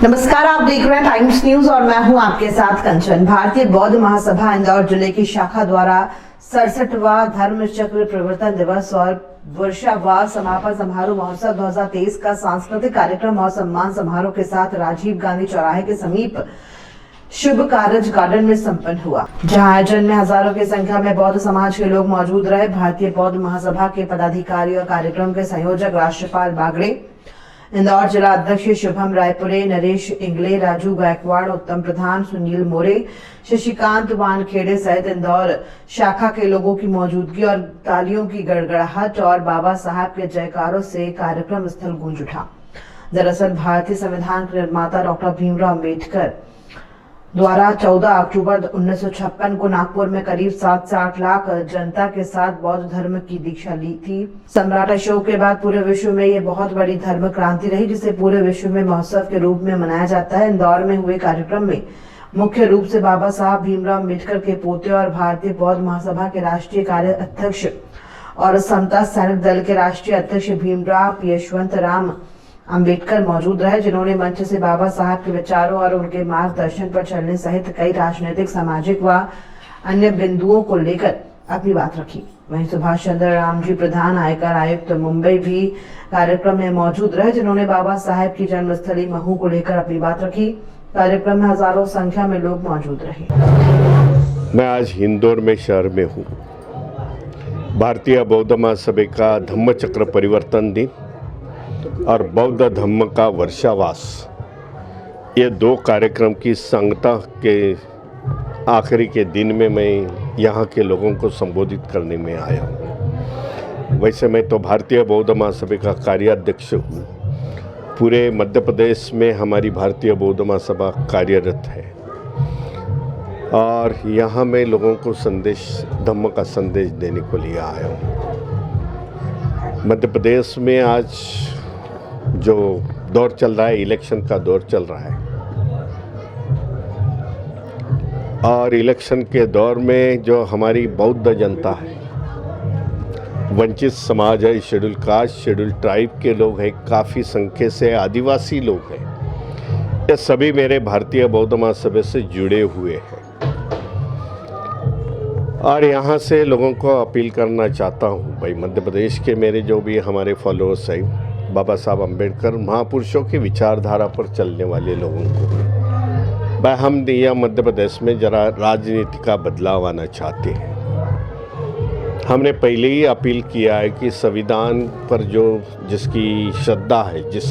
नमस्कार, आप देख रहे हैं टाइम्स न्यूज और मैं हूं आपके साथ कंचन। भारतीय बौद्ध महासभा इंदौर जिले की शाखा द्वारा 67वां धर्म चक्र प्रवर्तन दिवस और वर्षावार समापन समारोह महोत्सव 2023 का सांस्कृतिक कार्यक्रम और सम्मान समारोह के साथ राजीव गांधी चौराहे के समीप शुभ कारज गार्डन में संपन्न हुआ, जहां आयोजन में हजारों की संख्या में बौद्ध समाज के लोग मौजूद रहे। भारतीय बौद्ध महासभा के पदाधिकारी और कार्यक्रम के संयोजक राष्ट्रपाल बागड़े, इंदौर जिला अध्यक्ष शुभम रायपुरे, नरेश इंगले, राजू गायकवाड़, उत्तम प्रधान, सुनील मोरे, शशिकांत वानखेड़े सहित इंदौर शाखा के लोगों की मौजूदगी और तालियों की गड़गड़ाहट और बाबा साहब के जयकारों से कार्यक्रम स्थल गूंज उठा। दरअसल भारतीय संविधान के निर्माता डॉक्टर भीमराव अम्बेडकर द्वारा 14 अक्टूबर 1956 को नागपुर में करीब 7 से 8 लाख जनता के साथ बौद्ध धर्म की दीक्षा ली थी। सम्राट अशोक के बाद पूरे विश्व में ये बहुत बड़ी धर्म क्रांति रही, जिसे पूरे विश्व में महोत्सव के रूप में मनाया जाता है। इंदौर में हुए कार्यक्रम में मुख्य रूप से बाबा साहब भीमराव अम्बेडकर के पोते और भारतीय बौद्ध महासभा के राष्ट्रीय कार्य अध्यक्ष और समता सैनिक दल के राष्ट्रीय अध्यक्ष भीमराव यशवंत राम अम्बेडकर मौजूद रहे, जिन्होंने मंच से बाबा साहब के विचारों और उनके मार्गदर्शन पर चलने सहित कई राजनीतिक, सामाजिक व अन्य बिंदुओं को लेकर अपनी बात रखी। वहीं सुभाष चंद्र राम जी प्रधान आयकर आयुक्त मुंबई भी कार्यक्रम में मौजूद रहे, जिन्होंने बाबा साहब की जन्मस्थली महू को लेकर अपनी बात रखी। कार्यक्रम में हजारों संख्या में लोग मौजूद रहे। मैं आज इंदौर में शहर में हूँ। भारतीय बौद्ध महासभा का धम्म चक्र परिवर्तन दिन और बौद्ध धम्म का वर्षावास, ये दो कार्यक्रम की संगता के आखिरी के दिन में मैं यहाँ के लोगों को संबोधित करने में आया हूँ। वैसे मैं तो भारतीय बौद्ध महासभा का कार्याध्यक्ष हूँ। पूरे मध्य प्रदेश में हमारी भारतीय बौद्ध महासभा कार्यरत है और यहाँ मैं लोगों को धम्म का संदेश देने को लिए आया हूँ। मध्य प्रदेश में आज जो दौर चल रहा है, इलेक्शन का दौर चल रहा है और इलेक्शन के दौर में जो हमारी बौद्ध जनता है, वंचित समाज है, शेड्यूल कास्ट, शेड्यूल ट्राइब के लोग हैं, काफ़ी संख्या से आदिवासी लोग हैं, ये सभी मेरे भारतीय बौद्ध महासभा से जुड़े हुए हैं। और यहाँ से लोगों को अपील करना चाहता हूँ, भाई मध्य प्रदेश के मेरे जो भी हमारे फॉलोअर्स हैं, बाबा साहब अम्बेडकर महापुरुषों की विचारधारा पर चलने वाले लोगों को, भाई हम यहाँ मध्य प्रदेश में जरा राजनीति का बदलाव आना चाहते हैं। हमने पहले ही अपील किया है कि संविधान पर जिसकी श्रद्धा है, जिस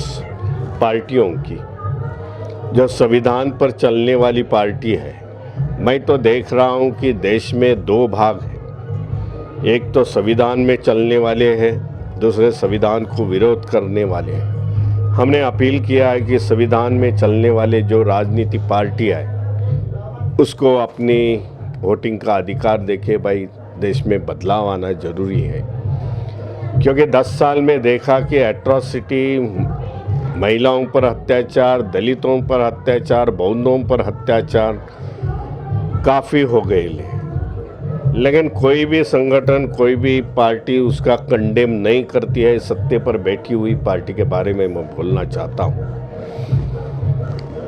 पार्टियों की जो संविधान पर चलने वाली पार्टी है, मैं तो देख रहा हूँ कि देश में दो भाग हैं। एक तो संविधान में चलने वाले हैं, दूसरे संविधान को विरोध करने वाले हैं। हमने अपील किया है कि संविधान में चलने वाले जो राजनीतिक पार्टी है, उसको अपनी वोटिंग का अधिकार देके भाई देश में बदलाव आना जरूरी है। क्योंकि 10 साल में देखा कि एट्रॉसिटी, महिलाओं पर अत्याचार, दलितों पर अत्याचार, बौद्धों पर अत्याचार काफ़ी हो गए, लेकिन कोई भी संगठन, कोई भी पार्टी उसका कंडेम नहीं करती है। सत्ते पर बैठी हुई पार्टी के बारे में मैं बोलना चाहता हूँ।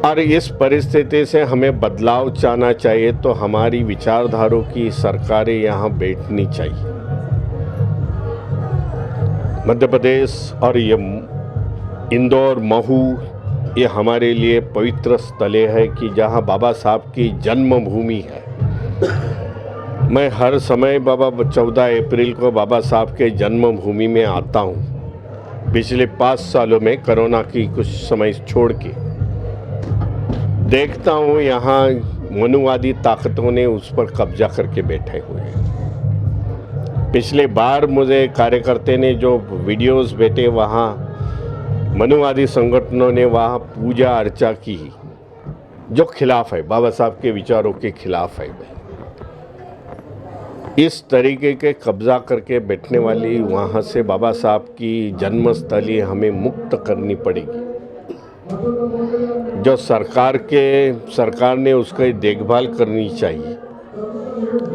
और इस परिस्थिति से हमें बदलाव चाहना चाहिए तो हमारी विचारधारों की सरकारें यहाँ बैठनी चाहिए। मध्य प्रदेश और ये इंदौर, महू, ये हमारे लिए पवित्र स्थलें है कि जहाँ बाबा साहब की जन्मभूमि है। मैं हर समय 14 अप्रैल को बाबा साहब के जन्मभूमि में आता हूँ। पिछले 5 सालों में कोरोना की कुछ समय छोड़ के देखता हूँ यहाँ मनुवादी ताकतों ने उस पर कब्जा करके बैठे हुए हैं। पिछले बार मुझे कार्यकर्ता ने जो वीडियोस भेजे, वहाँ मनुवादी संगठनों ने वहाँ पूजा अर्चा की, जो खिलाफ है, बाबा साहब के विचारों के खिलाफ है। इस तरीके के कब्जा करके बैठने वाली वहाँ से बाबा साहब की जन्मस्थली हमें मुक्त करनी पड़ेगी। जो सरकार ने उसकी देखभाल करनी चाहिए,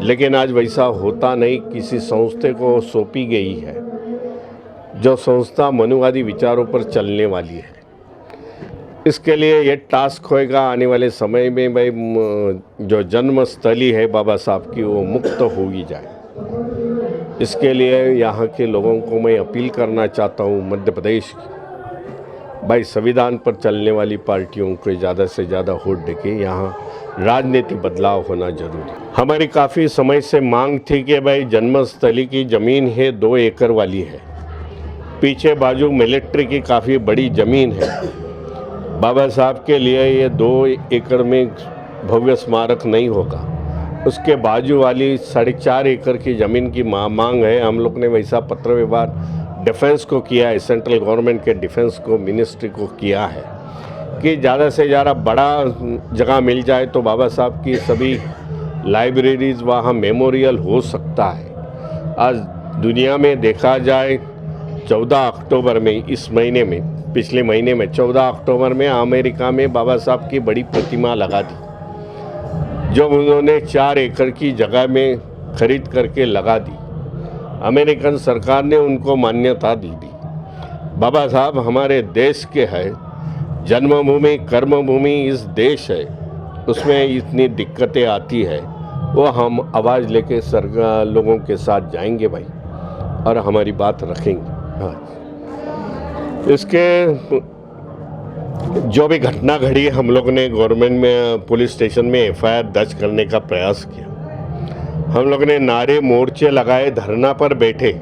लेकिन आज वैसा होता नहीं। किसी संस्था को सौंपी गई है, जो संस्था मनुवादी विचारों पर चलने वाली है। इसके लिए ये टास्क होएगा आने वाले समय में भाई जो जन्मस्थली है बाबा साहब की वो मुक्त होगी जाए। इसके लिए यहाँ के लोगों को मैं अपील करना चाहता हूँ, मध्य प्रदेश की भाई संविधान पर चलने वाली पार्टियों को ज़्यादा से ज़्यादा वोट देके यहाँ राजनीतिक बदलाव होना जरूरी। हमारी काफ़ी समय से मांग थी कि भाई जन्मस्थली की ज़मीन है 2 एकड़ वाली है, पीछे बाजू मिलिट्री की काफ़ी बड़ी ज़मीन है। बाबा साहब के लिए ये 2 एकड़ में भव्य स्मारक नहीं होगा, उसके बाजू वाली 4.5 एकड़ की ज़मीन की मांग है। हम लोग ने वैसा पत्र व्यवहार डिफेंस को किया है, सेंट्रल गवर्नमेंट के डिफेंस को मिनिस्ट्री को किया है कि ज़्यादा से ज़्यादा बड़ा जगह मिल जाए तो बाबा साहब की सभी लाइब्रेरीज़ वहाँ मेमोरियल हो सकता है। आज दुनिया में देखा जाए 14 अक्टूबर में इस महीने में, पिछले महीने में 14 अक्टूबर में अमेरिका में बाबा साहब की बड़ी प्रतिमा लगा दी, जो उन्होंने 4 एकड़ की जगह में खरीद करके लगा दी। अमेरिकन सरकार ने उनको मान्यता दी थी। बाबा साहब हमारे देश के हैं, जन्मभूमि कर्मभूमि इस देश है, उसमें इतनी दिक्कतें आती है, वो हम आवाज़ लेके सरकार लोगों के साथ जाएंगे भाई और हमारी बात रखेंगे। हाँ, इसके जो भी घटना घड़ी हम लोग ने गवर्नमेंट में पुलिस स्टेशन में FIR दर्ज करने का प्रयास किया। हम लोग ने नारे मोर्चे लगाए, धरना पर बैठे,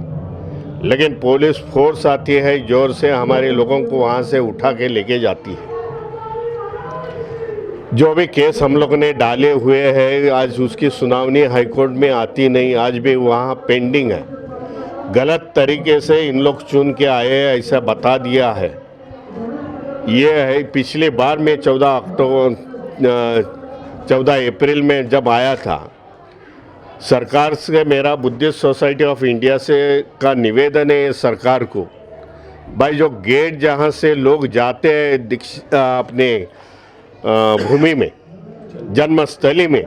लेकिन पुलिस फोर्स आती है जोर से हमारे लोगों को वहाँ से उठा के लेके जाती है। जो भी केस हम लोग ने डाले हुए हैं आज उसकी सुनावनी हाईकोर्ट में आती नहीं, आज भी वहाँ पेंडिंग है। गलत तरीके से इन लोग चुन के आए ऐसा बता दिया है। ये है पिछली बार में 14 अप्रैल में जब आया था, सरकार से मेरा बुद्धिस्ट सोसाइटी ऑफ इंडिया से का निवेदन है सरकार को, भाई जो गेट जहाँ से लोग जाते हैं अपने भूमि में, जन्मस्थली में,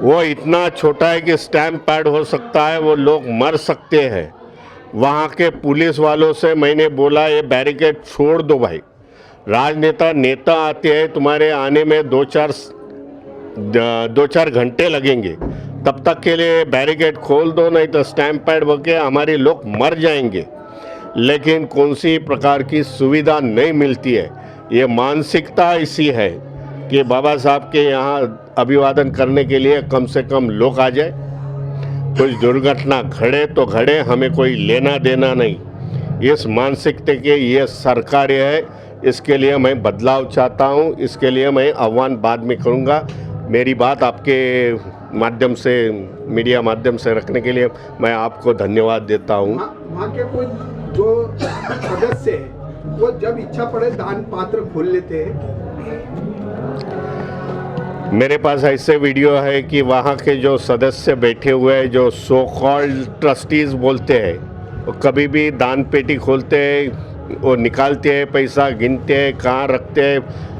वो इतना छोटा है कि स्टैम्प पैड हो सकता है, वो लोग मर सकते हैं। वहाँ के पुलिस वालों से मैंने बोला ये बैरिकेड छोड़ दो भाई, राजनेता नेता आते हैं, तुम्हारे आने में 2-4 घंटे लगेंगे, तब तक के लिए बैरिकेड खोल दो, नहीं तो स्टैम्प पैड बके हमारे लोग मर जाएंगे। लेकिन कौन सी प्रकार की सुविधा नहीं मिलती है। ये मानसिकता ऐसी है कि बाबा साहब के यहाँ अभिवादन करने के लिए कम से कम लोग आ जाए, कुछ दुर्घटना घड़े तो घड़े, हमें कोई लेना देना नहीं। इस मानसिकता के ये सरकार है, इसके लिए मैं बदलाव चाहता हूँ, इसके लिए मैं आह्वान बाद में करूँगा। मेरी बात आपके माध्यम से, मीडिया माध्यम से रखने के लिए मैं आपको धन्यवाद देता हूँ। वहाँ के कोई जो सदस्य है वो जब इच्छा पड़े दान पात्र खोल लेते हैं। मेरे पास ऐसे वीडियो है कि वहाँ के जो सदस्य बैठे हुए हैं, जो सो कॉल्ड ट्रस्टीज बोलते हैं, वो कभी भी दान पेटी खोलते हैं, वो निकालते हैं पैसा, गिनते हैं, कहाँ रखते हैं।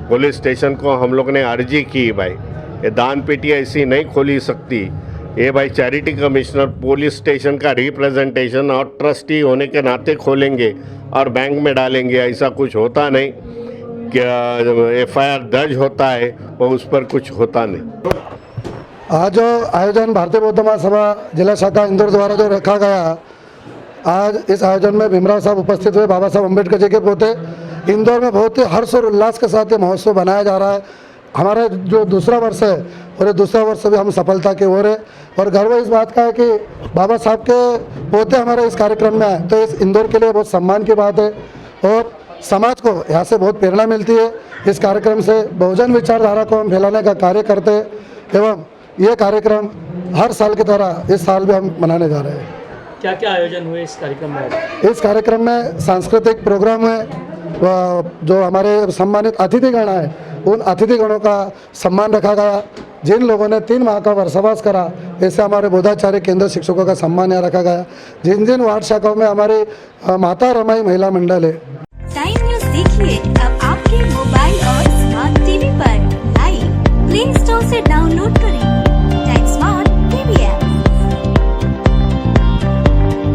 पुलिस स्टेशन को हम लोग ने अर्जी की, भाई ये दान पेटी ऐसी नहीं खोली सकती। ये भाई चैरिटी कमिश्नर पुलिस स्टेशन का रिप्रेजेंटेशन और ट्रस्टी होने के नाते खोलेंगे और बैंक में डालेंगे, ऐसा कुछ होता नहीं। क्या FIR दर्ज होता है वो उस पर कुछ होता नहीं। आज जो आयोजन भारतीय बौद्ध महासभा जिला शाखा इंदौर द्वारा जो रखा गया, आज इस आयोजन में भीमराव साहब उपस्थित हुए, बाबा साहब अम्बेडकर जी के पोते। इंदौर में बहुत ही हर्ष और उल्लास के साथ ये महोत्सव बनाया जा रहा है। हमारा जो दूसरा वर्ष है और ये दूसरा वर्ष भी हम सफलता की ओर है और गर्व इस बात का है कि बाबा साहब के पोते हमारे इस कार्यक्रम में आए, तो इस इंदौर के लिए बहुत सम्मान की बात है और समाज को यहाँ से बहुत प्रेरणा मिलती है। इस कार्यक्रम से बहुजन विचारधारा को हम फैलाने का कार्य करते हैं एवं ये कार्यक्रम हर साल की तरह इस साल भी हम मनाने जा रहे हैं। क्या क्या आयोजन हुए इस कार्यक्रम में? इस कार्यक्रम में सांस्कृतिक प्रोग्राम है, जो हमारे सम्मानित अतिथिगण हैं उन अतिथिगणों का सम्मान रखा गया। जिन लोगों ने 3 माह का वर्षावास करा, ऐसे हमारे बोधाचार्य केंद्र शिक्षकों का सम्मान यहाँ रखा गया। जिन जिन वार्ड शाखाओं में हमारी माता रमाई महिला मंडल है। टाइम न्यूज़ देखिए अब आपके मोबाइल और स्मार्ट टीवी पर लाइव प्ले स्टोर से डाउनलोड करें।